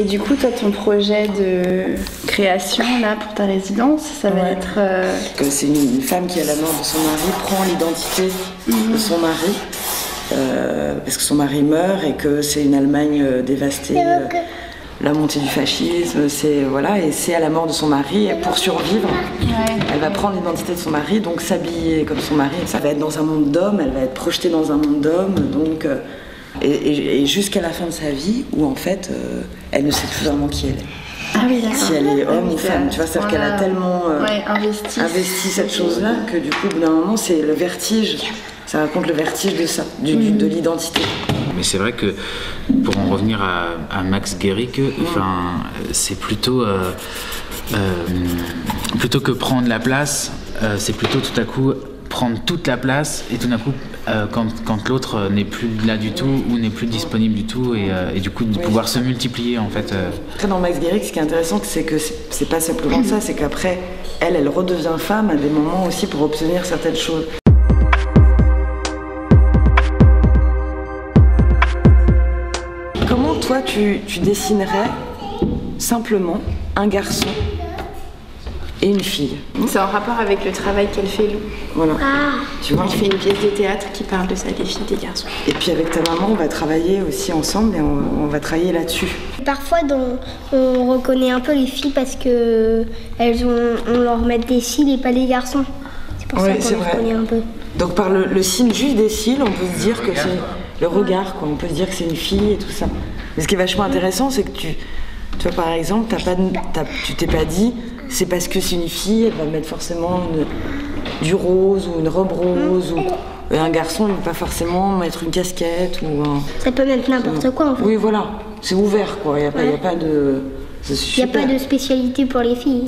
Et du coup, toi, ton projet de création là pour ta résidence, ça va être... Que c'est une femme qui, à la mort de son mari, prend l'identité de son mari, parce que son mari meurt et que c'est une Allemagne dévastée. La montée du fascisme, c'est voilà, et c'est à la mort de son mari, et pour survivre, elle va prendre l'identité de son mari, donc s'habiller comme son mari. Ça va être dans un monde d'hommes, elle va être projetée dans un monde d'hommes, donc et jusqu'à la fin de sa vie, où en fait, elle ne sait plus vraiment qui elle est. Ah oui, d'accord. Si elle est homme ou femme, tu vois, c'est-à-dire qu'elle a tellement investi cette chose-là que du coup, au bout d'un moment, c'est le vertige. Ça raconte le vertige de ça, de l'identité. Mais c'est vrai que pour en revenir à Max Guericke, c'est plutôt que prendre la place, c'est plutôt tout à coup prendre toute la place et tout d'un coup quand l'autre n'est plus là du tout ou n'est plus disponible du tout et du coup de pouvoir se multiplier en fait. Après dans Max Guericke, ce qui est intéressant, c'est que c'est pas simplement ça, c'est qu'après elle redevient femme à des moments aussi pour obtenir certaines choses. Comment toi tu dessinerais simplement un garçon et une fille? C'est en rapport avec le travail qu'elle fait, Lou. Voilà. Tu vois, elle fait une pièce de théâtre qui parle de ça, des filles, des garçons. Et puis avec ta maman, on va travailler aussi ensemble et on va travailler là-dessus. Parfois, on reconnaît un peu les filles parce que on leur met des cils et pas les garçons. C'est pour ça qu'on les reconnaît un peu. Donc par le signe juste des cils, on peut se dire que c'est le regard, quoi. On peut se dire que c'est une fille et tout ça. Mais ce qui est vachement intéressant, c'est que tu vois, par exemple, tu t'es pas dit, c'est parce que c'est une fille, elle va mettre forcément du rose ou une robe rose, ou un garçon, il ne va pas forcément mettre une casquette ou ça peut mettre n'importe quoi en fait. Oui, voilà, c'est ouvert quoi, il n'y a pas de... Il n'y a pas de spécialité pour les filles.